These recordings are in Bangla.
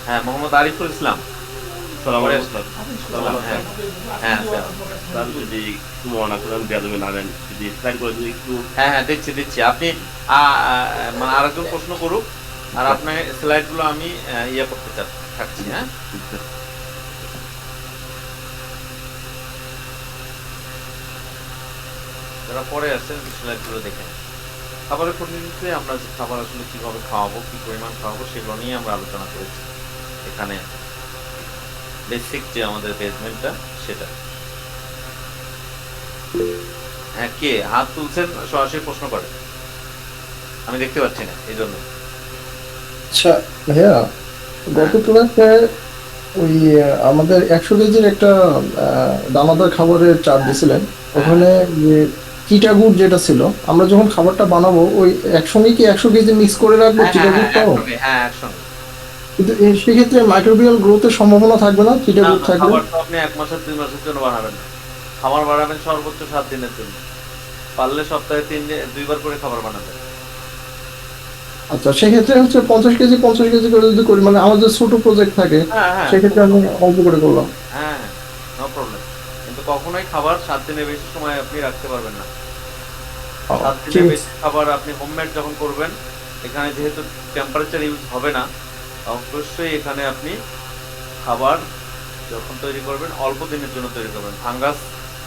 হ্যাঁ, মোহাম্মদ আরিফুল ইসলাম। সালাম পরে আলাইকুম আসলাম। স্যার। সালাম। হ্যাঁ, হ্যাঁ স্যার। স্যার যদি একটু মনে না করেন বেয়াদবি না নেন, যদি স্লাইড করে যদি একটু হ্যাঁ, হ্যাঁ, দিচ্ছি, দিচ্ছি। আপনি আ আ মানে আরেকজন প্রশ্ন করুক। আর স্যার আপনার স্লাইড গুলো আমি ইয়ে করতে থাকছি, হ্যাঁ? স্যার যারা পরে আসছেন স্লাইড গুলো দেখেন। খাবারের প্রতিনিধিতে আমরা যে খাবার আসলে কিভাবে খাওয়াবো, কি পরিমাণ খাওয়াবো সেগুলো নিয়ে আমরা আলোচনা করেছি। এখানে বেসিক যে আমাদের বেসমেন্টটা সেটা। হ্যাঁ, কে হাত তুলছেন সরাসরি প্রশ্ন করেন। আমি দেখতে পাচ্ছি না এইজন্য। আচ্ছা ভাইয়া, হ্যাঁ, গত ক্লাসে ওই আমাদের 100 কেজির একটা দানাদার খাবারের চার্ট দিছিলেন। হ্যাঁ, ওখানে যে চিটা গুড় যেটা ছিল, আমরা যখন খাবারটা বানাবো ওই একসঙ্গে কি 100 কেজি মিক্স করে রাখবো হ্যাঁ, হ্যাঁ, চিটা হ্যাঁ, গুড়টাও? একসঙ্গে, হ্যাঁ, একসঙ্গে। কিন্তু সেক্ষেত্রে মাইক্রোবিয়াল গ্রোথের সম্ভাবনা থাকবে না চিটা না, গুড় না, থাকলে? খাবার তো আপনি ১ মাসের ২ মাসের জন্য বানাবেন না। খাবার বানাবেন সর্বোচ্চ ৭ দিনের জন্য। পারলে সপ্তাহে ২ বার করে খাবার বানাবেন। আচ্ছা, সেক্ষেত্রে হচ্ছে 50 কেজি 50 কেজি করে যদি করি, মানে আমাদের ছোট প্রজেক্ট থাকে, হ্যাঁ, হ্যাঁ, সেক্ষেত্রে ছোট আমি অল্প করে করলাম। হ্যাঁ, হ্যাঁ, নো প্রবলেম। কিন্তু কখনোই খাবার ৭ দিনের বেশি সময় আপনি রাখতে পারবেন না। ও, ৭ ঠিক দিনের আছে। বেশি খাবার আপনি হোমমেড যখন করবেন, এখানে যেহেতু টেম্পারেচার ইউজ হবে না, অবশ্যই এখানে আপনি খাবার যখন তৈরি করবেন অল্প দিনের জন্য তৈরি করবেন। ফাঙ্গাস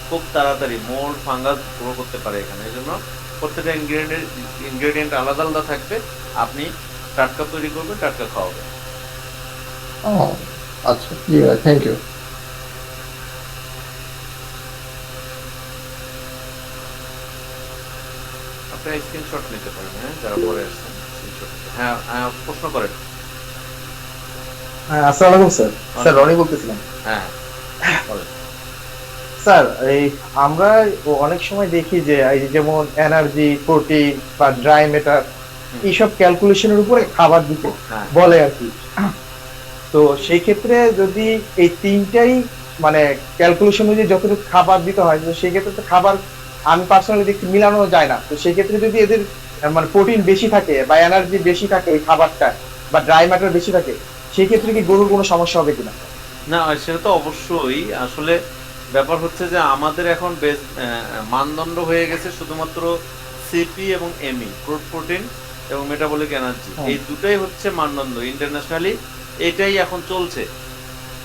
খুব তাড়াতাড়ি মোল্ড, ফাঙ্গাস গ্রো করতে পারে এখানে। এজন্য প্রত্যেকটা ইনগ্রেডিয়েন্ট আলাদা, আলাদা থাকবে। আপনি টাটকা তৈরি করবেন, টাটকা খাওয়াবেন। ও, আচ্ছা, জি ভাই, থ্যাংক ইউ। আপনারা স্ক্রিনশট নিতে পারেন, হ্যাঁ? যারা পরে আসছেন স্ক্রিনশট। হ্যাঁ, প্রশ্ন করেন। হ্যাঁ, আসসালামু আলাইকুম স্যার। স্যার ওয়ালাইকুম রনি আসসালাম। বলতেছিলাম। হ্যাঁ, বলেন। স্যার এই আমরা অনেক সময় দেখি যে এই যেমন এনার্জি, প্রোটিন বা ড্রাই ম্যাটার হুম, এইসব ক্যালকুলেশনের উপরে খাবার দিতে হ্যাঁ, বলে আর কি। তো সেই ক্ষেত্রে যদি এই তিনটাই মানে ক্যালকুলেশন অনুযায়ী যতটুকু খাবার দিতে হয়, তো সেই ক্ষেত্রে তো খাবার আমি পার্সোনালি দেখি মিলানো যায় না। তো সেই ক্ষেত্রে যদি এদের মানে প্রোটিন বেশি থাকে বা এনার্জি বেশি থাকে ওই খাবারটা, বা ড্রাই ম্যাটার বেশি থাকে, সেই ক্ষেত্রে কি গরুর কোনো সমস্যা হবে কিনা? না, সেটা তো অবশ্যই। আসলে ব্যাপার হচ্ছে যে আমাদের এখন মানদণ্ড হয়ে গেছে শুধুমাত্র সিপি এবং এমই, ক্রুড প্রোটিন এবং মেটাবলিক এনার্জি। হ্যাঁ। এই দুটাই হচ্ছে মানদণ্ড ইন্টারন্যাশনালি। এটাই এখন চলছে।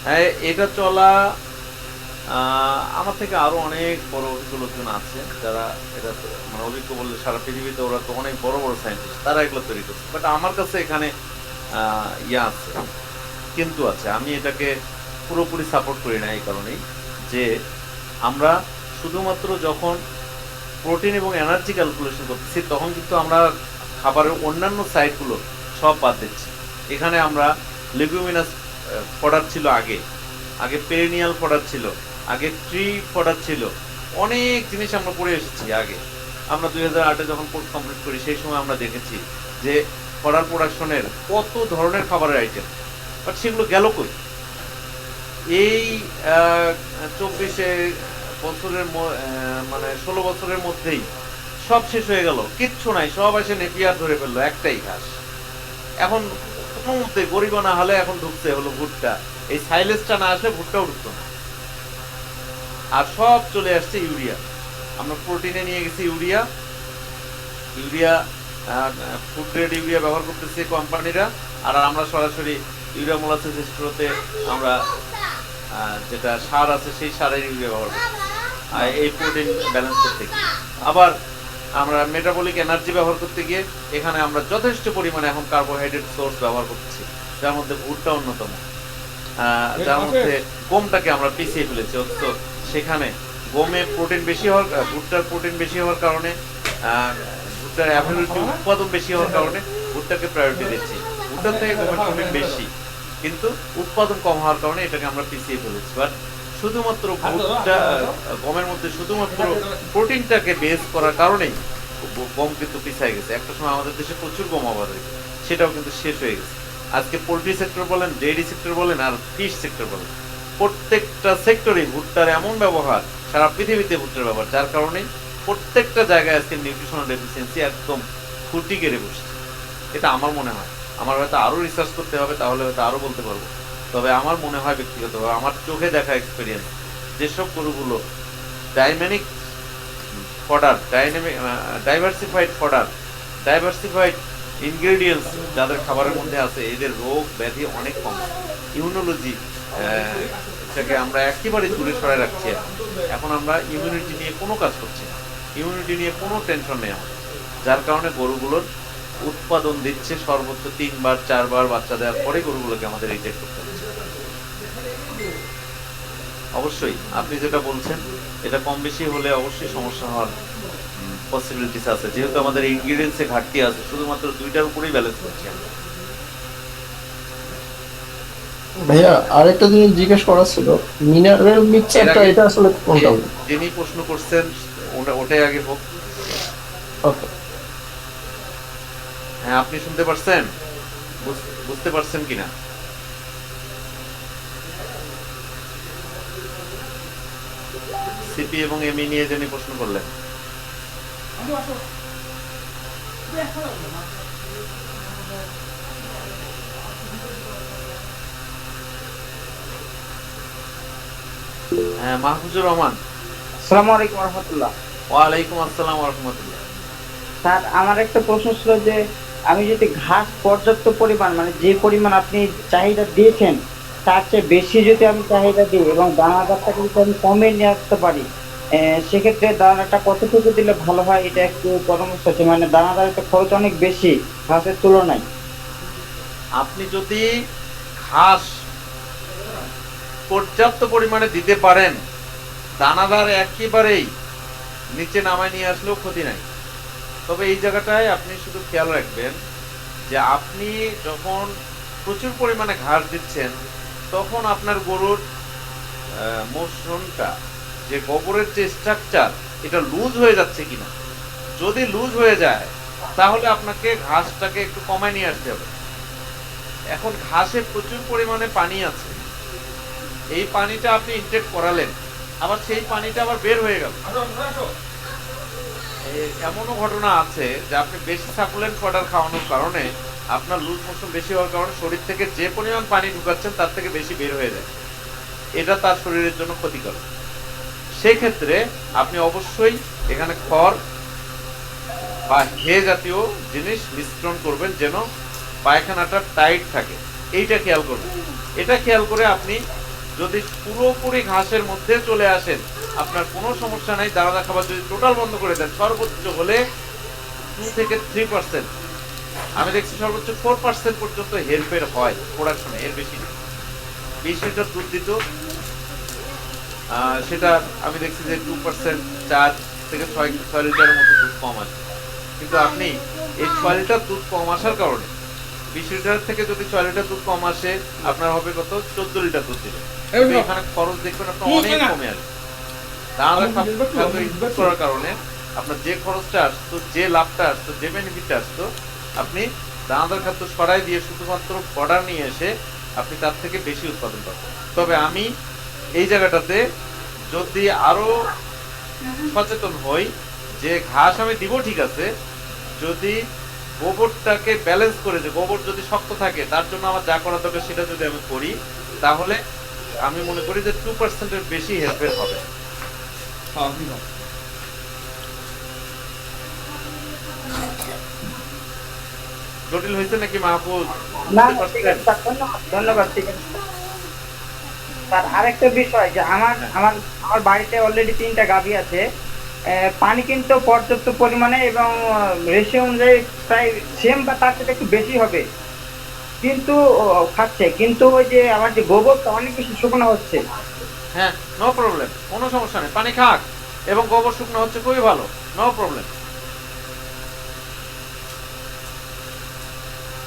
হ্যাঁ, এটা চলা আমার থেকে আরো অনেক বড় অভিজ্ঞ লোকজন আছে যারা এটা মানে অভিজ্ঞ বললে সারা পৃথিবীতে ওরা তো অনেক বড় বড় সায়েন্টিস্ট, তারা এগুলো তৈরি করছে। বাট আমার কাছে এখানে ইয়া আছে, কিন্তু আছে। আমি এটাকে পুরোপুরি সাপোর্ট করি না এই কারণেই যে আমরা শুধুমাত্র যখন প্রোটিন এবং এনার্জি ক্যালকুলেশন করতেছি তখন কিন্তু আমরা খাবারের অন্যান্য সাইডগুলো সব বাদ দিচ্ছি। এখানে আমরা লেগুমিনাস ফডার ছিল আগে, আগে পেরিনিয়াল ফডার ছিল, আগে ট্রি ফডার ছিল। অনেক জিনিস আমরা পড়ে এসেছি আগে। আমরা 2008-এ যখন কোর্স কমপ্লিট করি সেই সময় আমরা দেখেছি যে ফডার প্রোডাকশনের কত ধরনের খাবারের আইটেম, বাট সেগুলো গেল কই? এই 24 বছরের মানে 16 বছরের মধ্যেই সব শেষ হয়ে গেল, কিচ্ছু নাই, সব এসে নেপিয়ার ধরে ফেললো একটাই ঘাস। এখন কোনো মতে গরিব না হলে এখন ঢুকছে হলো ভুট্টা। এই সাইলেজটা না আসলে ভুট্টাও ঢুকতো না। আর সব চলে আসছে ইউরিয়া। আমরা প্রোটিনে নিয়ে গেছি urea. Urea food grade urea ব্যবহার করতেছে কোম্পানিরা। আর আমরা সরাসরি ইউরিয়া মোলাসিস স্টোরতে আমরা যেটা সার আছে সেই সারের ইউরিয়া ব্যবহার করতেছি এই প্রোটিন ব্যালেন্স করতে গিয়ে। আবার আমরা মেটাবলিক এনার্জি ব্যবহার করতে গিয়ে এখানে আমরা যথেষ্ট পরিমাণে এখন কার্বোহাইড্রেট সোর্স ব্যবহার করতেছি, যার মধ্যে ভুট্টা অন্যতম। যার মধ্যে গমটাকে আমরা পিছিয়ে ফেলেছি, অথচ সেখানে গমে প্রোটিন বেশি হওয়ার, ভুট্টার প্রোটিন বেশি হওয়ার কারণে, ভুট্টার অ্যাভেলেবিলিটি উৎপাদন বেশি হওয়ার কারণে ভুট্টাকে প্রায়োরিটি দিচ্ছি। ভুট্টার থেকে গমের প্রোটিন বেশি, কিন্তু উৎপাদন কম হওয়ার কারণে এটাকে আমরা পিছিয়ে ফেলেছি। বাট শুধুমাত্র ভুট্টা, গমের মধ্যে শুধুমাত্র প্রোটিনটাকে বেস করার কারণেই গম কিন্তু পিছিয়ে গেছে। একটা সময় আমাদের দেশে প্রচুর গম আবাদ হয়েছে, সেটাও কিন্তু শেষ হয়ে গেছে। আজকে পোল্ট্রি সেক্টর বলেন, ডেইরি সেক্টর বলেন, আর ফিশ সেক্টর বলেন, প্রত্যেকটা সেক্টরে ভুট্টার এমন ব্যবহার, সারা পৃথিবীতে ভুট্টার ব্যবহার, যার কারণে প্রত্যেকটা জায়গায় আজকে নিউট্রিশনাল ডেফিসিয়েন্সি একদম খুঁটি গেড়ে বসছে। এটা আমার মনে হয়। আমার হয়তো আরো রিসার্চ করতে হবে, তাহলে হয়তো আরো বলতে পারবো। তবে আমার মনে হয় ব্যক্তিগতভাবে, আমার চোখে দেখা এক্সপিরিয়েন্স, যেসব গরুগুলো dynamic fodder, diversified fodder, diversified ingredients যাদের খাবারের মধ্যে আছে, এদের রোগ ব্যাধি অনেক কম। ইমিউনোলজি এটাকে আমরা একেবারে দূরে সরাই রাখছি। এখন আমরা ইমিউনিটি নিয়ে কোনো কাজ করছি না, ইমিউনিটি নিয়ে কোনো টেনশন নেই আমাদের, যার কারণে গরুগুলোর উৎপাদন দিচ্ছে সর্বোচ্চ 3 বার 4 বার বাচ্চা দেওয়ার পরে গরুগুলোকে আমাদের রিজেক্ট করতে হচ্ছে। অবশ্যই আপনি যেটা বলছেন এটা কম বেশি হলে অবশ্যই সমস্যা হওয়ার পসিবিলিটিস আছে, যেহেতু আমাদের ইনগ্রেডিয়েন্টসে ঘাটতি আছে, শুধুমাত্র 2টার উপরেই ব্যালেন্স করছি আমরা। ভাইয়া আরেকটা জিনিস জিজ্ঞেস করা ছিল, মিনারেল মিক্সচারটা এটা আসলে কোনটা? যিনি প্রশ্ন করছেন ওটাই আগে হোক। ওকে। হ্যাঁ, আপনি শুনতে পারছেন? বুঝতে পারছেন কিনা? সিপি এবং এমই নিয়ে যিনি প্রশ্ন করলেন, হ্যাঁ মাহফুজুর রহমান। আসসালামু আলাইকুম রহমতুল্লাহ। ওয়ালাইকুম আসসালাম ওয়া রাহমাতুল্লাহ। স্যার, আমার একটা প্রশ্ন ছিল যে আমি যদি ঘাস পর্যাপ্ত পরিমাণ, মানে যে পরিমাণ আপনি চাহিদা দিয়েছেন তার চেয়ে বেশি যদি আমি চাহিদা দিই এবং দানাদারটাকে যদি আমি কমে নিয়ে আসতে পারি, সেক্ষেত্রে দানাটা কতটুকু দিলে ভালো হয়, এটা একটু পরামর্শ আছে। মানে দানাদারের তো খরচ অনেক বেশি ঘাসের তুলনায়। আপনি যদি ঘাস পর্যাপ্ত পরিমাণে দিতে পারেন, দানাদার একেবারেই নিচে নামায় নিয়ে আসলেও ক্ষতি নাই। তবে এই জায়গাটায় আপনি শুধু খেয়াল রাখবেন যে আপনি যখন প্রচুর পরিমাণে ঘাস দিচ্ছেন, তখন আপনার গরুর মোশনটা, যে গোবরের যে স্ট্রাকচার, এটা লুজ হয়ে যাচ্ছে কিনা। যদি লুজ হয়ে যায় তাহলে আপনাকে ঘাসটাকে একটু কমায় নিয়ে আসতে হবে। এখন ঘাসে প্রচুর পরিমাণে পানি আছে, এই পানিটা আপনি ইনটেক করালেন, আবার সেই পানিটা আবার বের হয়ে গেল। এমনও ঘটনা আছে যে আপনি বেশি সাকুলেন্ট ফডার খাওয়ানোর কারণে আপনার লুজ মোশন বেশি হওয়ার কারণে শরীর থেকে যে পরিমাণ পানি ঢুকাচ্ছেন তার থেকে বেশি বের হয়ে যায়, এটা তার শরীরের জন্য ক্ষতিকর। সেই ক্ষেত্রে আপনি অবশ্যই এখানে খড় বা ঘে জাতীয় জিনিস মিশ্রণ করবেন, যেন পায়খানাটা টাইট থাকে, এইটা খেয়াল করবেন। এটা খেয়াল করে আপনি যদি পুরোপুরি ঘাসের মধ্যে চলে আসেন, আপনার কোনো সমস্যা নাই। দানাদার খাবার যদি টোটাল বন্ধ করে দেন, সর্বোচ্চ হলে 2 থেকে 3%, আমি দেখছি সর্বোচ্চ 4% পর্যন্ত হেরফের হয় প্রোডাকশনে, এর বেশি না। 20 লিটার দুধ দিত, সেটা আমি দেখছি যে 2%, 4 থেকে 6 লিটারের মতো দুধ কম আসে। কিন্তু আপনি এই 6 লিটার দুধ কম আসার কারণে 20 লিটার থেকে যদি 6 লিটার দুধ কম আসে, আপনার হবে কত? 14 লিটার দুধ দিবে। এখানে খরচ দেখবেন আপনার অনেক কমে আসবে। দানাদার খাদ্য ইনপুট করার কারণে আপনার যে খরচটা আসতো, যে লাভটা আসতো, যে বেনিফিটটা আসতো, আপনি দানাদার খাদ্য সরাই দিয়ে শুধুমাত্র ফডার নিয়ে এসে আপনি তার থেকে বেশি উৎপাদন পাবেন। তবে আমি এই জায়গাটাতে যদি আরো সচেতন হই যে ঘাস আমি দিব ঠিক আছে, যদি গোবরটাকে ব্যালেন্স করে, যে গোবর যদি শক্ত থাকে তার জন্য আমার যা করা দরকার সেটা যদি আমি করি, তাহলে আমি মনে করি যে 2%-এর বেশি হেল্পের হবে। জটিল হয়েছে নাকি মাহফুজ? না, বুঝতে ঠিক পারছেন? আছে স্যার, ধন্যবাদ ধন্যবাদ। ঠিক আছে স্যার, আরেকটা বিষয় যে আমার আমার আমার বাড়িতে অলরেডি 3টা গাভী আছে। পানি কিন্তু পর্যাপ্ত পরিমাণে এবং রেশিও অনুযায়ী প্রায় সেম বা তার থেকে একটু বেশি হবে, কিন্তু খাচ্ছে। কিন্তু ওই যে আমার যে গোবরটা অনেক বেশি শুকনো হচ্ছে। হ্যাঁ, নো প্রবলেম, কোনো সমস্যা নেই, পানি খাক এবং গোবর শুকনো হচ্ছে, খুবই ভালো, নো প্রবলেম,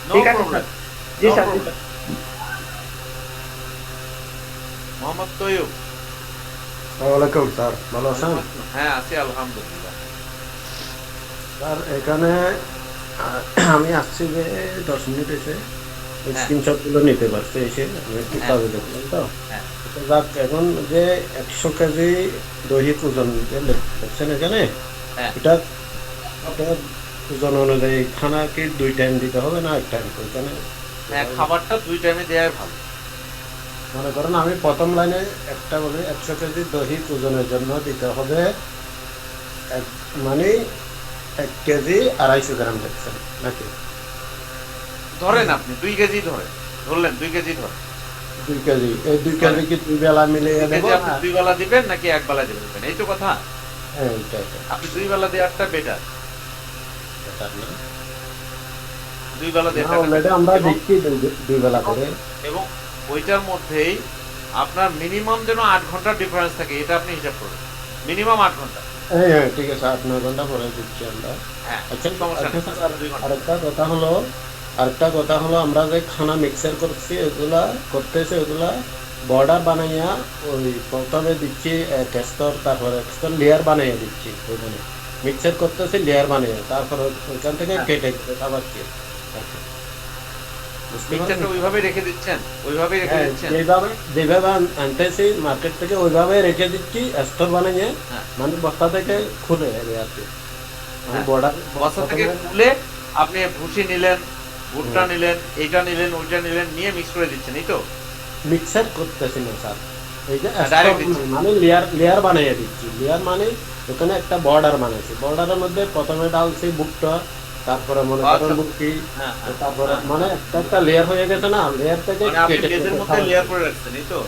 নো ঠিক আছে প্রবলেম, জি নো স্যার, জি প্রবলেম। মোহাম্মদ তৈয়ব। ওয়ালাইকুম স্যার, ভালো আছেন? হ্যাঁ আছি আলহামদুলিল্লাহ। স্যার এখানে আমি আসছি যে 10 মিনিট এসে হ্যাঁ। স্ক্রিনশট গুলো নিতে পারছি, এসে আমি একটু হ্যাঁ। কাজে দেখলাম তো। হ্যাঁ। তো যাক, এখন যে 100 কেজি দৈহিক ওজন যে দেখছেন এখানে, হ্যাঁ। এটা এটা ওজন অনুযায়ী খানা কি 2 টাইম দিতে হবে না 1 টাইম? ওইখানে হ্যাঁ, খাবারটা 2 টাইমে দেওয়াই ভালো। মনে করেন আমি প্রথম লাইনে একটা বলি 100 কেজি দৈহিক ওজনের জন্য দিতে হবে মানে 1 কেজি 250 গ্রাম দেখছেন নাকি? ধরেন আপনি 2 কেজি ধরলেন 2 কেজি ধরেন। 2 কেজি, এই 2 কেজি কি 2 বেলা মিলিয়ে 2 দেবো কেজি আপনি না? 2 বেলা দিবেন নাকি 1 বেলা দিবেন, এই তো কথা। হ্যাঁ, এইটাই আপনি 2 বেলা দেওয়ারটা বেটার, বেটার না? 2 বেলা না, দেওয়াটা অলরেডি আমরা এবং দিচ্ছি 2 বেলা করে। এবং ওইটার মধ্যেই আপনার মিনিমাম যেন 8 ঘন্টার ডিফারেন্স থাকে, এটা আপনি হিসাব করবেন। মিনিমাম 8 ঘন্টা। হ্যাঁ হ্যাঁ, ঠিক আছে, 8-9 ঘন্টা পরে দিচ্ছি আমরা। হ্যাঁ, আচ্ছা সমস্যা আচ্ছা নেই, স্যার, 2 ঘন্টা। আরেকটা কথা হলো আমরা যে খানা মিক্সার করছি ওগুলা করতেছে ওগুলা বর্ডার বানাইয়া ওই প্রথমে দিচ্ছি টেস্টর, তারপরে টেস্টর লেয়ার বানাইয়া দিচ্ছি ওইখানে মিক্সার করতেছি লেয়ার বানিয়ে, তারপরে ওইখান থেকে হ্যাঁ। কেটে কেটে খাবারছি। আচ্ছা, বুঝতে মিক্সচারটা পারলেন? ওইভাবেই রেখে দিচ্ছেন, ওইভাবেই রেখে হ্যাঁ, দিচ্ছেন। যেভাবে আনতেছি মার্কেট থেকে ওইভাবে রেখে দিচ্ছি স্তর বানিয়ে, হ্যাঁ। মানে বস্তা থেকে খুলে আর কি, মানে হ্যাঁ। বর্ডার বস্তা থেকে খুলে আপনি ভুসি নিলেন, ভুট্টা নিলেন, এইটা নিলেন, ওইটা নিলেন, নিয়ে মিক্স করে দিচ্ছেন, এই তো। মিক্সার করতেছি না স্যার, এই যে হ্যাঁ, direct স্তর দিচ্ছি। মানে লেয়ার বানিয়ে দিচ্ছি। লেয়ার মানে ওখানে একটা বর্ডার বানাইছি, বর্ডারের মধ্যে প্রথমে ডালছি ভুট্টা, তারপরে মনে আচ্ছা। করেন বুটকি, হ্যাঁ, হ্যাঁ, তারপরে হ্যাঁ। মানে একটা লেয়ার হয়ে গেছে না, লেয়ার থেকে মানে আপনি কেটে লেজের কেটে মধ্যে খাওয়াচ্ছি। লেয়ার করে রাখছেন, এই তো।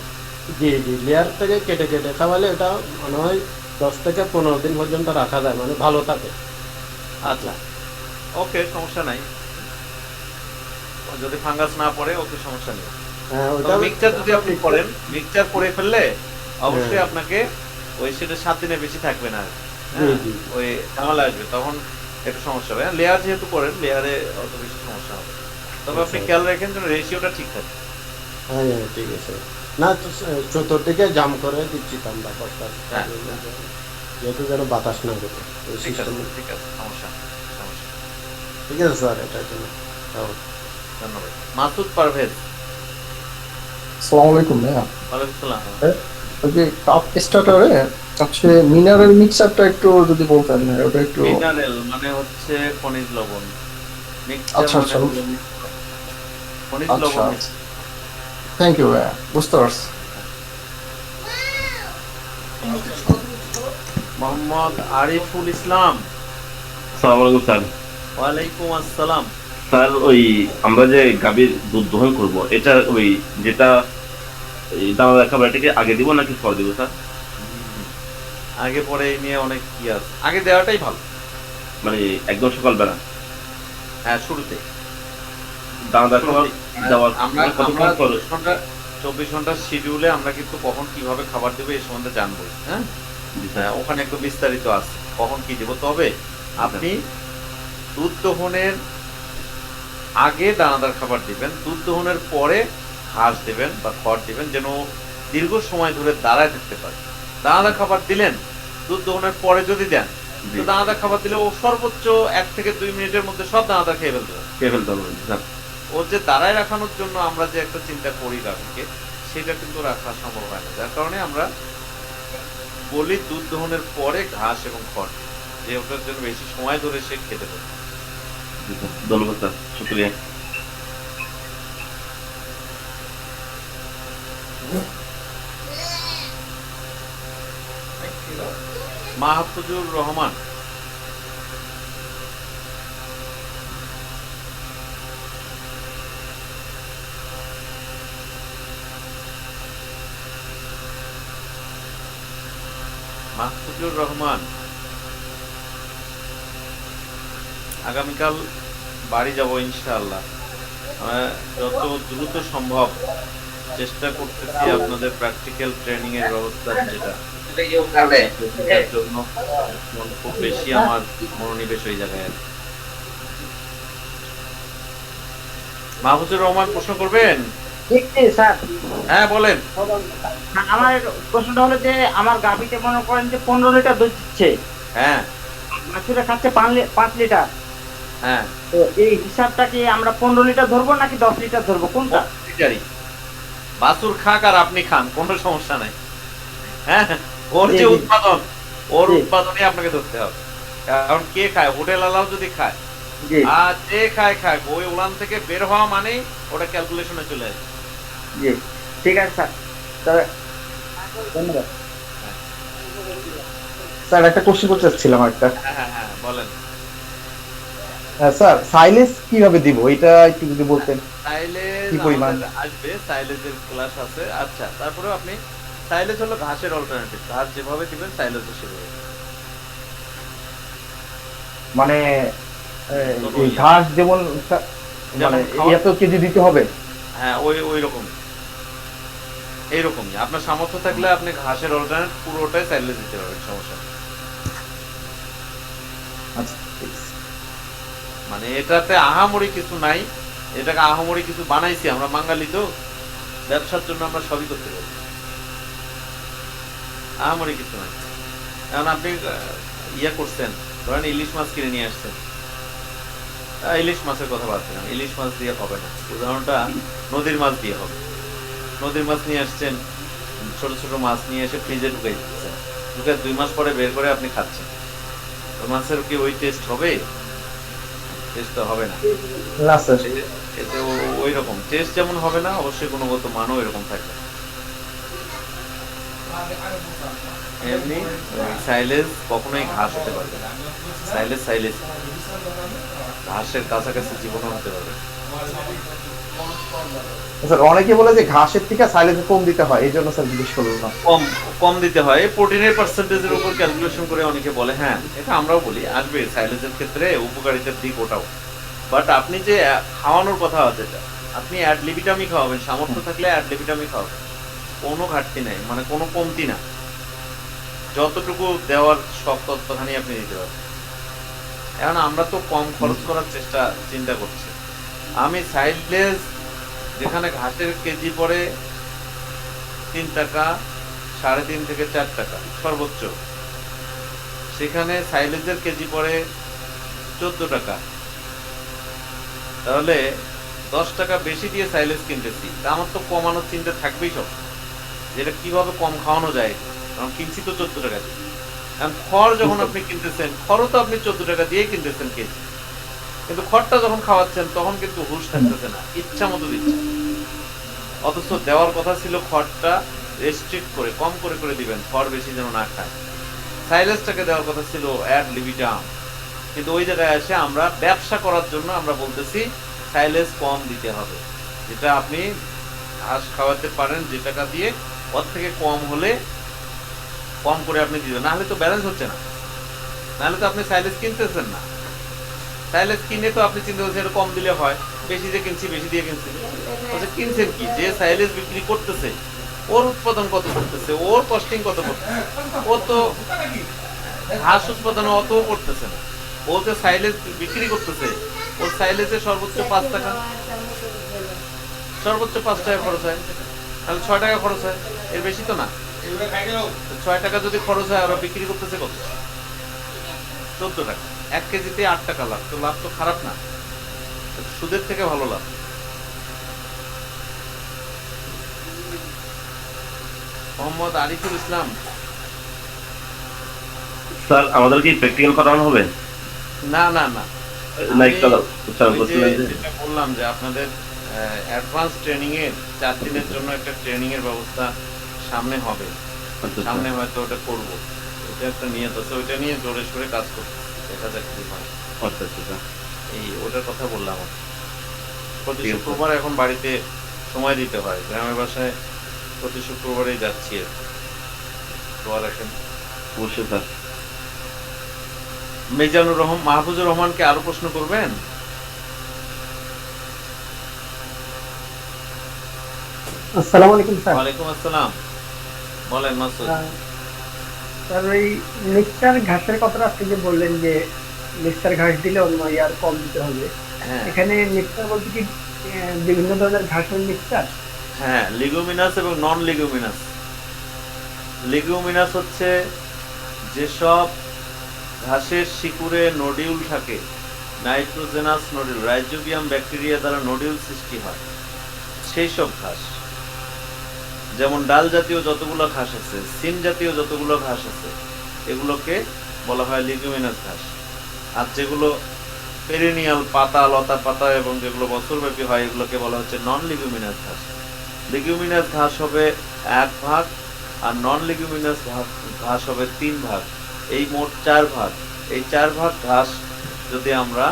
জি জি, লেয়ার থেকে কেটে কেটে খাওয়ালে এটা মনে হয় 10 থেকে 15 দিন পর্যন্ত রাখা যায়, মানে ভালো থাকে। আচ্ছা, ওকে, সমস্যা নাই। যদি ফাঙ্গাস না পড়ে ওকে, সমস্যা নেই। হ্যাঁ, তো ওইটা মিক্সচার যদি আপনি করেন, মিক্সচার করে ফেললে অবশ্যই হ্যাঁ। আপনাকে ওই সেটা 7 দিনের বেশি থাকবে না। জি, হ্যাঁ, জি। ওই ঝামেলা আসবে, তখন একটু সমস্যা হবে। লেয়ার যেহেতু করেন, লেয়ারে অত বেশি সমস্যা হবে। তবে আপনি আচ্ছা। খেয়াল রাখেন যেন রেশিওটা ঠিক থাকে। হ্যাঁ হ্যাঁ, ঠিক আছে। না তো চতুর্দিকে জাম করে দিচ্ছি তো আমরা বস্তা, হ্যাঁ। যেহেতু যেন বাতাস না ঢোকে ওই ঠিক আছে, সিস্টেমে। ঠিক আছে, সমস্যা নেই, সমস্যা নেই। ঠিক আছে স্যার, এটার জন্য তাও। ধন্যবাদ। মাসুদ পারভেজ, আসসালামু আলাইকুম ভাইয়া। ওয়ালাইকুম সালাম। ওই যে কাপ স্টার্টারে হচ্ছে মিনারেল মিক্সারটা একটু যদি বলতেন, ওটা একটু। মিনারেল মানে হচ্ছে খনিজ লবণ, মিক্সচার আচ্ছা, মানে আচ্ছা। হলো খনিজ আচ্ছা, লবণ। থ্যাংক ইউ ভাইয়া, বুঝতে পারছি। মোহাম্মদ আরিফুল ইসলাম, আসসালামু আলাইকুম স্যার। ওয়ালাইকুম আসসালাম। স্যার, ওই আমরা যে গাভীর দুধ দহন করব, এটা ওই যেটা দানাদার খাবার, এটাকে আগে দিব নাকি পরে দিব স্যার? আগে পরে এই নিয়ে অনেক কি আছে, আগে দেওয়াটাই ভালো। মানে একদম সকালবেলা হ্যাঁ, শুরুতে দানাদার খাবার দেওয়ার আমরা কতক্ষণ পরে? 24 ঘন্টার শিডিউলে আমরা কিন্তু কখন কিভাবে খাবার দেবো এই সম্বন্ধে জানবো। হ্যাঁ, জি স্যার। হ্যাঁ, ওখানে একটু বিস্তারিত আছে কখন কি দেবো। তবে আপনি দুধ দহনের আগে দানাদার খাবার দিবেন, দুধ দহনের পরে ঘাস দেবেন বা খড় দিবেন, যেন দীর্ঘ সময় ধরে দাঁড়ায় থাকতে পারে। দানাদার খাবার দিলেন দুধ দহনের পরে যদি দেন, জি, তো দানাদার খাবার দিলে ও সর্বোচ্চ 1 থেকে 2 মিনিটের মধ্যে সব দানাদার খেয়ে ফেলতে পারে। খেয়ে ফেলতে হবে স্যার। ওর যে দাঁড়ায় রাখানোর জন্য আমরা যে একটা চিন্তা করি গাভীকে, সেটা কিন্তু রাখা সম্ভব হয় না। যার কারণে আমরা বলি দুধ দহনের পরে ঘাস এবং খড়, যে ওটার জন্য বেশি সময় ধরে সে খেতে পারে। জি স্যার, ধন্যবাদ স্যার, শুক্রিয়া। মাহফুজুর রহমান, মাহফুজুর রহমান, আগামীকাল বাড়ি যাব ইনশাআল্লাহ। যত দ্রুত সম্ভব চেষ্টা করতেছি আপনাদের প্র্যাকটিক্যাল ট্রেনিং এর ব্যবস্থা, যেটা এটার জন্য খুব বেশি আমার মনোনিবেশ ওই জায়গায় আছে। মাহফুজুর রহমান, প্রশ্ন করবেন? ঠিক আছে স্যার। হ্যাঁ, বলেন। আমার প্রশ্নটা হলো যে আমার গাভীতে মনে করেন যে 15 লিটার দুধ দিচ্ছে, হ্যাঁ, বাছুরে খাচ্ছে 5 লিটার। হ্যাঁ, তো এই হিসাবটা কি আমরা 15 লিটার ধরবো নাকি 10 লিটার ধরবো, কোনটা? লিটারই বাছুর খাক আর আপনি খান, কোনো সমস্যা নাই। হ্যাঁ, ওর যে জি, জি। উৎপাদন, ওর জি। উৎপাদনই আপনাকে ধরতে হবে। কারণ কে খায়, হোটেল আলাও যদি খায় জি আর যে খায় খায়, ওই উড়ান থেকে বের হওয়া মানেই ওটা ক্যালকুলেশনে চলে আসে। জি ঠিক আছে স্যার, তবে ধন্যবাদ। স্যার একটা কোশ্চেন করতে চাচ্ছিলাম একটা। হ্যাঁ হ্যাঁ হ্যাঁ, বলেন। স্যার সাইলেজ কিভাবে দিব এটা একটু যদি বলতেন। সাইলেজ কি পরিমাণ? আমাদের আসবে, সাইলেজের ক্লাস আছে। আচ্ছা, তারপরেও আপনি, সাইলেজ হলো ঘাসের অল্টারনেটিভ, ঘাস যেভাবে দিবেন সাইলেজও সেভাবে। মানে এই ঘাস যেমন মানে যেমন খাওয়া- এত কেজি দিতে হবে? হ্যাঁ, ওই ওই রকম, এইরকমই। আপনার সামর্থ্য থাকলে আপনি ঘাসের অল্টারনেট পুরোটাই সাইলেজ দিতে পারবেন, সমস্যা নেই। আচ্ছা ঠিক আছে। মানে এটাতে আহামরি কিছু নাই, এটাকে আহামরি কিছু বানাইছি আমরা, বাঙালি তো, ব্যবসার জন্য আমরা সবই করতে পারি, আহামরি কিছু নাই। এখন আপনি ইয়ে করছেন, ধরেন ইলিশ মাছ কিনে নিয়ে আসছেন, ইলিশ মাছের কথা বাদ দিলাম, ইলিশ মাছ দিয়ে হবে না, উদাহরণটা নদীর মাছ দিয়ে হবে। নদীর মাছ নিয়ে আসছেন, ছোট ছোট মাছ নিয়ে এসে ফ্রিজে ঢুকাই দিচ্ছেন, ঢুকে 2 মাস পরে বের করে আপনি খাচ্ছেন, ওই মাছের কি ওই টেস্ট হবে? টেস্ট তো হবে না। না স্যার। এতে ওই রকম টেস্ট যেমন হবে না, অবশ্যই গুণগত মানও এরকম থাকবে। এমনি সাইলেজ কখনোই ঘাস হতে পারবে না, সাইলেজ সাইলেজ, ঘাসের কাছাকাছি জীবনও হতে পারবে না। স্যার অনেকে বলে যে ঘাসের থেকে সাইলেজ কম দিতে হয়, এই জন্য স্যার জিজ্ঞেস করলাম। কম কম দিতে হয়, প্রোটিনের পার্সেন্টেজের উপর ক্যালকুলেশন করে অনেকে বলে, হ্যাঁ এটা আমরাও বলি, আসবে সাইলেজের ক্ষেত্রে উপকারিতার দিক ওটাও। বাট আপনি যে খাওয়ানোর কথা যেটা, আপনি অ্যাড লিবিটামি খাওয়াবেন, সামর্থ্য থাকলে অ্যাড লিবিটামি খাওয়াবেন, কোনো ঘাটতি নাই, মানে কোনো কমতি না, যতটুকু দেওয়ার সব ততখানি আপনি দিতে পারবেন। এখন আমরা তো কম খরচ করার চিন্তা করছি। আমি সাইলেজ যেখানে ঘাসের কেজি পড়ে 3 টাকা, 3.5 থেকে 4 টাকা সর্বোচ্চ, সেখানে সাইলেজের কেজি পড়ে 14 টাকা, তাহলে 10 টাকা বেশি দিয়ে সাইলেজ কিনতেছি, তা আমার তো কমানোর চিন্তা থাকবেই সব, যেটা কিভাবে কম খাওয়ানো যায়, কারণ কিনছি তো 14 টাকা দিয়ে। কারণ খড় যখন আপনি কিনতেছেন, খড়ও তো আপনি 14 টাকা দিয়ে কিনতেছেন কেজি, কিন্তু খড়টা যখন খাওয়াচ্ছেন তখন কিন্তু হুঁশ থাকতেছে না, ইচ্ছা মতো দিচ্ছে, অথচ দেওয়ার কথা ছিল খড়টা রেস্ট্রিক্ট করে কম করে করে দিবেন, খড় বেশি যেন না খায়। সাইলেজটাকে দেওয়ার কথা ছিল অ্যাড লিবিটাম, কিন্তু ওই জায়গায় এসে আমরা ব্যবসা করার জন্য আমরা বলতেছি সাইলেজ কম দিতে হবে, যেটা আপনি ঘাস খাওয়াতে পারেন যে টাকা দিয়ে, ওর থেকে কম হলে কম করে আপনি দিবেন, নাহলে তো ব্যালেন্স হচ্ছে না, নাহলে তো আপনি সাইলেজ কিনতেছেন না। সাইলেজ কিনে তো আপনি চিন্তা করছেন এটা কম দিলে হয়, বেশি দিয়ে কিনছি, বেশি দিয়ে কিনছি, কিনছেন কি, যে সাইলেজ বিক্রি করতেছে ওর উৎপাদন কত করতেছে, ওর কস্টিং কত করতেছে, ও তো ঘাস উৎপাদন অত করতেছে না, ও যে সাইলেজ বিক্রি করতেছে, ওর সাইলেজে সর্বোচ্চ 5 টাকা, সর্বোচ্চ 5 টাকা খরচ হয়, তাহলে 6 টাকা খরচ হয়, এর বেশি তো না। 6 টাকা যদি খরচ হয়, ওরা বিক্রি করতেছে কত? 14 টাকা, 1 কেজিতে 8 টাকা লাভ, তো লাভ তো খারাপ না, সুদের থেকে ভালো লাভ। মোহাম্মদ আরিফুল ইসলাম। স্যার আমাদের কি প্র্যাকটিক্যাল করানো হবে? না না না, না আমি একটা স্যার ওই যে বলছিলেন যে যেটা বললাম যে আপনাদের অ্যাডভান্স ট্রেনিং এর 4 দিনের জন্য একটা ট্রেনিং এর ব্যবস্থা সামনে হবে, আচ্ছা, সামনে হয়তো ওটা করব, এটা একটা নিয়ত আছে, ওইটা নিয়ে জোরে সোরে কাজ করতে, দেখা যাক কি হয়। আচ্ছা আচ্ছা এই ওটার কথা বললাম। প্রতি ঠিক আছে। শুক্রবার এখন বাড়িতে সময় দিতে হয়, গ্রামের বাসায় প্রতি শুক্রবারেই যাচ্ছি আর কি। দোয়া রাখেন। অবশ্যই স্যার। মিজানুর রহমান, মাহফুজুর রহমানকে আরো প্রশ্ন করবেন? আসসালামু আলাইকুম স্যার। ওয়ালাইকুম আসসালাম, বলেন মাসুদ। স্যার ওই মিক্সচার ঘাসের কথাটা আপনি যে বললেন যে মিক্সচার ঘাস দিলে অন্য ইয়ার কম দিতে হবে, হ্যাঁ এখানে মিক্সচার বলতে কি বিভিন্ন ধরনের ঘাসের মিক্সচার? হ্যাঁ, লিগুমিনাস এবং নন লিগুমিনাস। লিগুমিনাস হচ্ছে যেসব ঘাসের শিকড়ে নোডিউল থাকে, নাইট্রোজেনাস নোডিউল, রাইজোবিয়াম ব্যাকটেরিয়া দ্বারা নোডিউল সৃষ্টি হয়, সেই সব ঘাস, যেমন ডাল জাতীয় যতগুলো ঘাস আছে, সিম জাতীয় যতগুলো ঘাস আছে, এগুলোকে বলা হয় লিগুমিনাস ঘাস। আর যেগুলো পেরিনিয়াল পাতা, লতা পাতা এবং যেগুলো বছরব্যাপী হয় এগুলোকে বলা হচ্ছে নন লিগুমিনাস ঘাস। লিগুমিনাস ঘাস হবে 1 ভাগ আর নন লিগুমিনাস ঘাস হবে 3 ভাগ, এই মোট 4 ভাগ। এই 4 ভাগ ঘাস যদি আমরা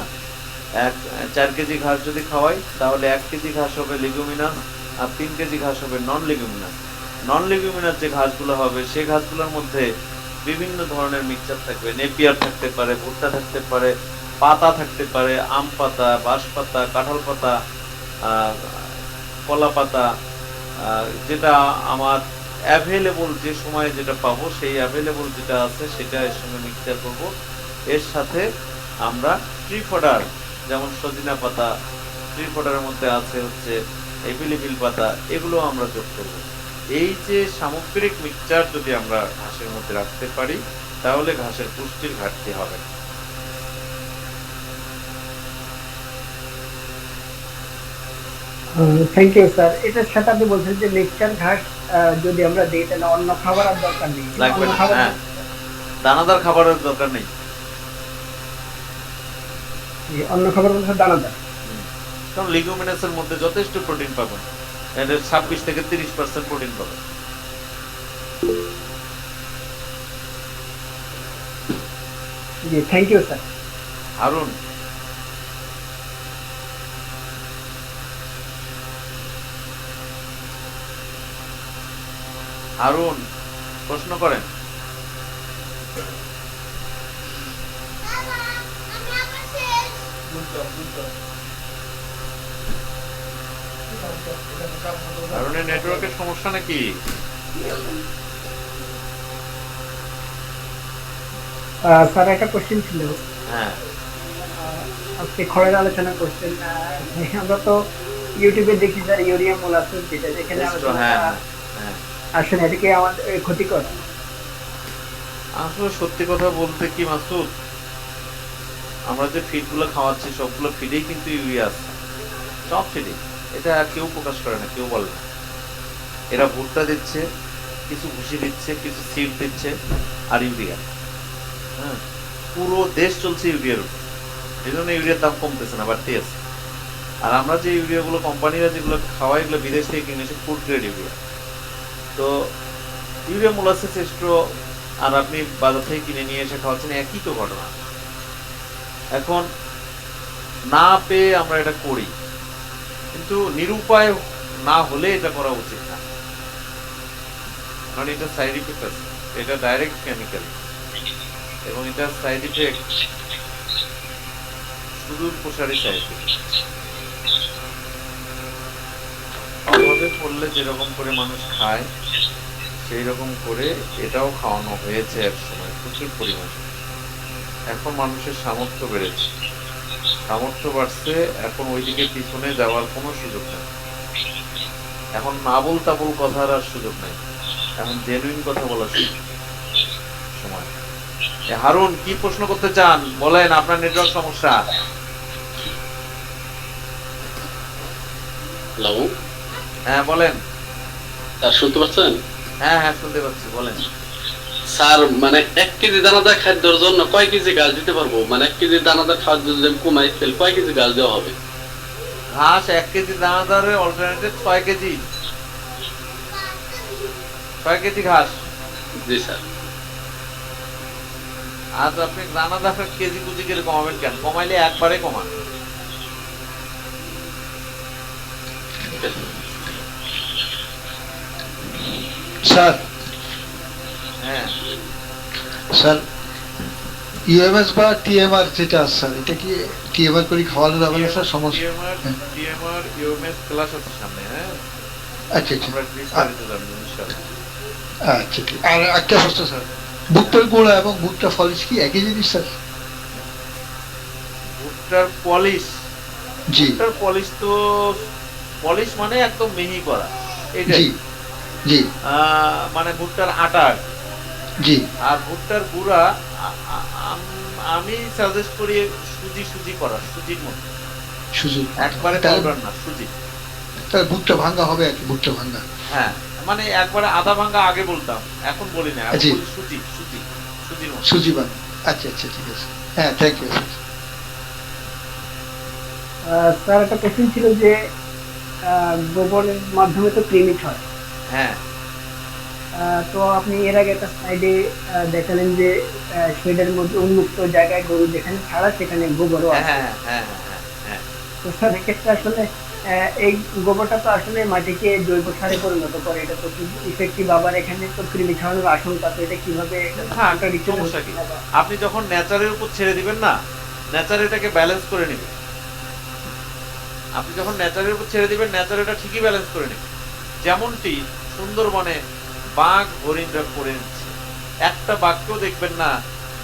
4 কেজি ঘাস যদি খাওয়াই তাহলে 1 কেজি ঘাস হবে লিগুমিনাস আর 3 কেজি ঘাস হবে নন লিগুমিনাস। নন লিগুমিনাস যে ঘাসগুলো হবে সেই ঘাসগুলোর মধ্যে বিভিন্ন ধরনের মিক্সচার থাকবে, নেপিয়ার থাকতে পারে, ভুট্টা থাকতে পারে, পাতা থাকতে পারে, আম পাতা, বাঁশ পাতা, কাঁঠাল পাতা, কলা পাতা, যেটা আমার অ্যাভেলেবল যে সময় যেটা পাবো সেই অ্যাভেলেবল যেটা আছে সেটা এর সঙ্গে মিক্সচার করব। এর সাথে আমরা ট্রি ফডার যেমন সজিনা পাতা, ট্রি ফডারের মধ্যে আছে হচ্ছে এপিলিপিল পাতা, এগুলো আমরা যোগ করব। এই যে সামগ্রিক মিক্সচার যদি আমরা ঘাসের মধ্যে রাখতে পারি তাহলে ঘাসের পুষ্টির ঘাটতি হবে না। Thank you sir. এটার সাথে আপনি বলছেন যে মিক্সচার ঘাস যদি আমরা দিই তাহলে অন্য খাবার আর দরকার নেই। লাগবে অন্য না, খাবার হ্যাঁ, দানাদার খাবারের দরকার নেই। অন্য খাবার বলতে দানাদার। কারণ লিগুমিনাসের মধ্যে যথেষ্ট প্রোটিন পাবেন, এদের 26 থেকে 30% প্রোটিন পাবেন। জি thank you sir. Harun, Harun প্রশ্ন করেন। হারুনের নেটওয়ার্কের সমস্যা নাকি? স্যার একটা কোশ্চেন ছিল। হ্যাঁ, আপনি খড়ের আলোচনা করছেন, আমরা তো ইউটিউবে দেখি স্যার ইউরিয়া মোলাসেস যেটা, যেখানে হ্যাঁ, হ্যাঁ। আসলে এটা কি আমাদের ক্ষতিকর? আসলে সত্যি কথা বলতে কি মাসুদ, আমরা যে ফিড গুলো খাওয়াচ্ছি সবগুলো ফিডেই কিন্তু ইউরিয়া আছে, সব ফিডে। এটা কেউ প্রকাশ করে না, কেউ বলে না। এরা ভুট্টা দিচ্ছে, কিছু ভুসি দিচ্ছে, কিছু সিড দিচ্ছে আর ইউরিয়া। হ্যাঁ, পুরো দেশ চলছে ইউরিয়ার উপর, এই জন্য ইউরিয়ার দাম কমতেছে না, বাড়তি আছে। আর আমরা যে ইউরিয়াগুলো কোম্পানিরা যেগুলো খাওয়াই এগুলো বিদেশ থেকে কিনে এসে ফুড গ্রেড ইউরিয়া। তো ইউরিয়া মোলাসেস এস্ট্রো আর আপনি বাজার থেকে কিনে নিয়ে এসে খাওয়াচ্ছেন, একই তো ঘটনা। এখন না পেয়ে আমরা এটা করি, কিন্তু নিরুপায় না হলে এটা করা উচিত না, কারণ এটা সাইড ইফেক্ট আছে, এটা ডাইরেক্ট কেমিক্যাল এবং এটা সাইড ইফেক্ট সুদূর প্রসারী সাইড ইফেক্ট। অভাবে পড়লে যেরকম করে মানুষ খায় সেই রকম করে এটাও খাওয়ানো হয়েছে এক সময় প্রচুর পরিমাণে। এখন মানুষের সামর্থ্য বেড়েছে, সামর্থ্য বাড়ছে, এখন ওইদিকে পিছনে যাওয়ার কোনো সুযোগ নেই। এখন আবল তাবল কথার আর সুযোগ নেই, এখন জেনুইন কথা বলার সময়। হারুন কি প্রশ্ন করতে চান বলেন, আপনার নেটওয়ার্ক সমস্যা। হ্যালো হ্যাঁ বলেন। স্যার শুনতে পাচ্ছেন? হ্যাঁ হ্যাঁ শুনতে পাচ্ছি, বলেন। স্যার মানে 1 কেজি দানাদার খাদ্যের জন্য কয় কেজি ঘাস দিতে পারবো? মানে 1 কেজি দানাদার খাদ্য যদি কমাই ফেল কয় কেজি ঘাস দেওয়া হবে? ঘাস 1 কেজি দানাদারের অল্টারনেটিভ 6 কেজি, 6 কেজি ঘাস। জি স্যার। আর আপনি দানাদার কেজি কুচি করে কমাবেন কেন? কমাইলে একবারে কমান। স্যার হ্যাঁ স্যার ইউএমএস বা টিএমআর যেটা আছে স্যার, এটা কি টিএমআর করে খাওয়ানো যাবে না স্যার? সমস্যা টিএমআর ইউএমএস ক্লাস আছে সামনে। হ্যাঁ আচ্ছা আচ্ছা আমরা বিস্তারিত জানবো ইনশাআল্লাহ। আচ্ছা ঠিক। আর একটা প্রশ্ন স্যার, ভুট্টার গুঁড়া এবং ভুট্টা ফলিশ কি একই জিনিস স্যার? ভুট্টার পলিশ, জি ভুট্টার পলিশ তো পলিশ মানে একদম মিহি করা, জি এটাই। জি মানে ভুট্টার আটা আর কি। জি আর ভুট্টার গুঁড়া আমি সাজেস্ট করি সুজি সুজি করা, সুজির মধ্যে, সুযোগ একবারে তাহলে পাউডার না, সুজি। তাহলে ভুট্টা ভাঙ্গা হবে আর কি, ভুট্টা ভাঙ্গা। হ্যাঁ মানে একবারে আধা ভাঙ্গা আগে বলতাম, এখন বলি না, এখন জি। বলি সুজি সুজি, সুজির মধ্যে। সুজি ভাঙ্গা। আচ্ছা আচ্ছা ঠিক আছে। হ্যাঁ থ্যাংক ইউ স্যার। স্যার একটা কোশ্চেন ছিল যে গোবরের মাধ্যমে তো ক্লিনিক হয়। হ্যাঁ তো আপনি এর আগে একটা স্লাইডে দেখালেন যে শেডের মধ্যে উন্মুক্ত জায়গায় গরু যেখানে ছাড়া সেখানে গোবরও হ্যাঁ আছে। হ্যাঁ হ্যাঁ হ্যাঁ হ্যাঁ। তো স্যার এক্ষেত্রে আসলে এই গোবরটা তো আসলে মাটিকে জৈব সারে পরিণত করে, এটা তো খুব ইফেক্টিভ। আবার এখানে তো কৃমি ছড়ানোর আশঙ্কা, তো এটা কিভাবে হ্যাঁ, contradiction সমস্যা কি? হচ্ছে? আপনি যখন নেচারের উপর ছেড়ে দিবেন না, নেচার এটাকে ব্যালেন্স করে নেবে। আপনি যখন নেচারের উপর ছেড়ে দিবেন, নেচার এটা ঠিকই ব্যালেন্স করে নেবে। যেমনটি সুন্দরবনে বাঘ হরিণরা করে নিচ্ছে, একটা বাঘকেও দেখবেন না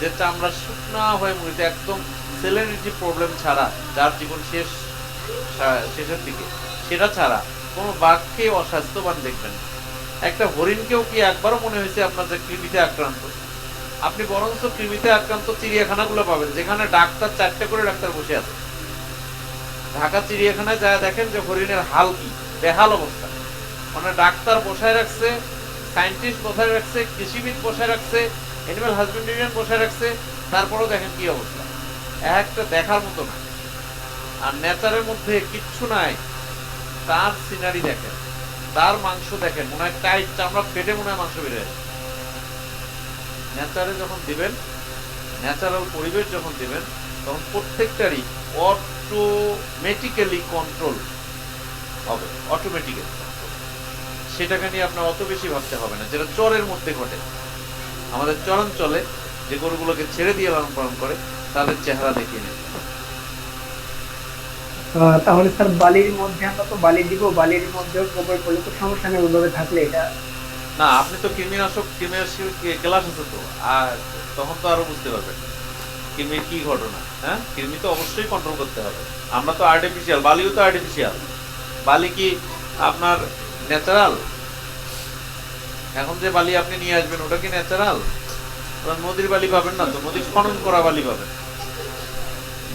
যে চামড়া শুকনা হয়ে মরিতে, একদম সেলেনিটি প্রবলেম ছাড়া, যার জীবন শেষের দিকে, সেটা ছাড়া কোনো বাঘকে অস্বাস্থ্যবান দেখবেন না। একটা হরিণকেও কি একবারও মনে হয়েছে আপনার যে কৃমিতে আক্রান্ত? আপনি বরঞ্চ কৃমিতে আক্রান্ত চিড়িয়াখানাগুলো পাবেন যেখানে ডাক্তার 4টে করে ডাক্তার বসে আছে। ঢাকা চিড়িয়াখানায় যায় দেখেন যে হরিণের হাল কি, বেহাল অবস্থা। মানে ডাক্তার বসায় রাখছে, সায়েন্টিস্ট বসায় রাখছে, কৃষিবিদ বসায় রাখছে, অ্যানিমাল হাজবেন্ডারিয়ান বসায় রাখছে, তারপরেও দেখেন কি অবস্থা, একটা দেখার মতো না। আর নেচারের মধ্যে কিচ্ছু নাই, তার সিনারি দেখেন, তার মাংস দেখেন, মনে হয় টাইট চামড়া ফেটে মনে হয় মাংস বেড়ে যায়। নেচারে যখন দিবেন, ন্যাচারাল পরিবেশ যখন দিবেন, তখন প্রত্যেকটারই অটোমেটিক্যালি কন্ট্রোল হবে, অটোমেটিক্যালি। সেটাকে নিয়ে আপনার অত বেশি ভাবতে হবে না, যেটা চরের মধ্যে ঘটে। আমাদের চরাঞ্চলে যে গরুগুলোকে ছেড়ে দিয়ে লালন পালন করে, তাদের চেহারা দেখিয়ে নেই। তাহলে স্যার বালির মধ্যে আমরা তো বালি দিব, বালির মধ্যে গোবর করলে তো সমস্যা নেই, ওইভাবে থাকলে এটা। না, আপনি তো কৃমিনাশক ক্লাস আছে তো, আর তখন তো আরো বুঝতে পারবেন কৃমির কি ঘটনা। হ্যাঁ, কৃমি তো অবশ্যই কন্ট্রোল করতে হবে। আমরা তো আর্টিফিশিয়াল, বালিও তো আর্টিফিশিয়াল। বালি কি আপনার ন্যাচারাল? এখন যে বালি আপনি নিয়ে আসবেন ওটা কি ন্যাচারাল? নদীর বালি পাবেন না তো, নদীর খনন করা বালি পাবেন।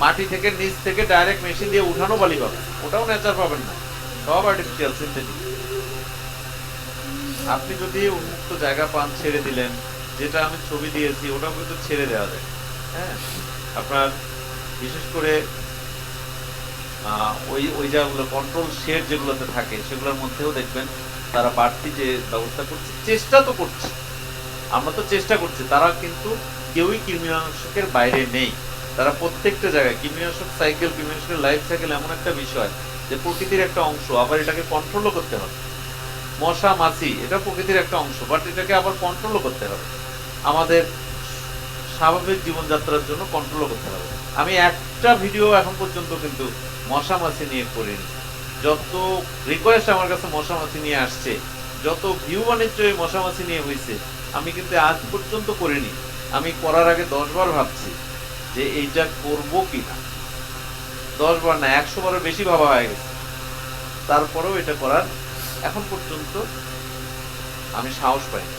মাটি থেকে নিচ থেকে ডাইরেক্ট মেশিন দিয়ে উঠানো বালি পাবেন, ওটাও ন্যাচার পাবেন না, সব আর্টিফিশিয়াল, সিনথেটিক। আপনি যদি উন্মুক্ত জায়গা পান, ছেড়ে দিলেন, যেটা আমি ছবি দিয়েছি ওটাও কিন্তু ছেড়ে দেওয়া যায়। হ্যাঁ, আপনার বিশেষ করে ওই ওই জায়গাগুলো কন্ট্রোল শেড যেগুলোতে থাকে, সেগুলোর মধ্যেও দেখবেন তারা বাড়তি যে ব্যবস্থা করছে, চেষ্টা তো করছে, আমরা তো চেষ্টা করছি, তারা কিন্তু কেউই কৃমিনাশকের বাইরে নেই। তারা প্রত্যেকটা জায়গায় কৃমিনাশক সাইকেল, কৃমিনাশকের লাইফ সাইকেল এমন একটা বিষয় যে প্রকৃতির একটা অংশ, আবার এটাকে কন্ট্রোলও করতে হবে। মশা মাছি এটা প্রকৃতির একটা অংশ, বাট এটাকে আবার কন্ট্রোলও করতে হবে, আমাদের স্বাভাবিক জীবনযাত্রার জন্য কন্ট্রোলও করতে হবে। আমি একটা ভিডিও এখন পর্যন্ত কিন্তু মশা মাছি নিয়ে করিনি। যত রিকোয়েস্ট আমার কাছে মশা মাছি নিয়ে আসছে, যত ভিউ বাণিজ্য এই মশা মাছি নিয়ে হয়েছে, আমি কিন্তু আজ পর্যন্ত করিনি। আমি করার আগে 10 বার ভাবছি যে এইটা করব কিনা। 10 বার না, 100 বারের বেশি ভাবা হয়ে গেছে, তারপরেও এটা করার এখন পর্যন্ত আমি সাহস পাইনি।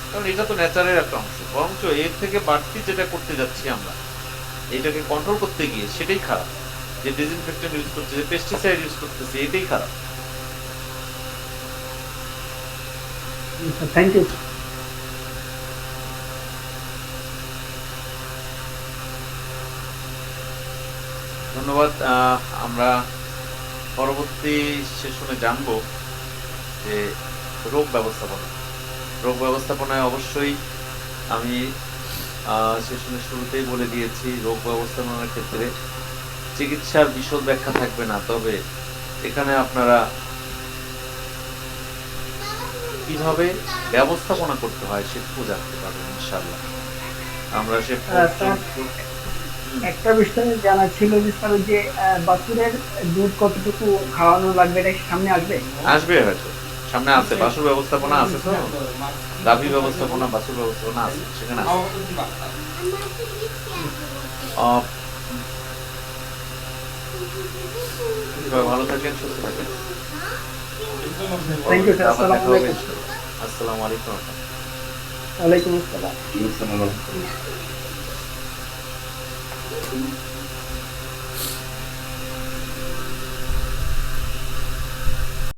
কারণ এটা তো নেচারের একটা অংশ, বরঞ্চ এর থেকে বাড়তি যেটা করতে যাচ্ছি আমরা, এটাকে কন্ট্রোল করতে গিয়ে সেটাই খারাপ। যে ডিসইনফেক্টেন্ট ইউজ করছে, যে পেস্টিসাইড ইউজ করতেছে, এটাই খারাপ। Thank you. ধন্যবাদ। আমরা পরবর্তী সেশনে জানবো যে রোগ ব্যবস্থাপনা। রোগ ব্যবস্থাপনায় অবশ্যই আমি সেশনের শুরুতেই বলে দিয়েছি, রোগ ব্যবস্থাপনার ক্ষেত্রে চিকিৎসার বিশদ ব্যাখ্যা থাকবে না, তবে এখানে আপনারা কিভাবে ব্যবস্থাপনা করতে হয় সেটুকু জানতে পারবেন ইনশাআল্লাহ। আমরা সে একটা বিষয় জানা ছিল যে স্যার, ওই যে বাছুরের দুধ কতটুকু খাওয়ানো লাগবে, এটা কি সামনে আসবে? আসবে, হয়তো সামনে আছে। বাছুর ব্যবস্থাপনা আছে, তো গাভী ব্যবস্থাপনা, বাছুর ব্যবস্থাপনা আছে, সেখানে আছে। ভালো থাকেন, সুস্থ থাকেন। Thank you sir. আসসালামু আলাইকুম। আসসালামু আলাইকুম। ওয়ালাইকুম আসসালাম।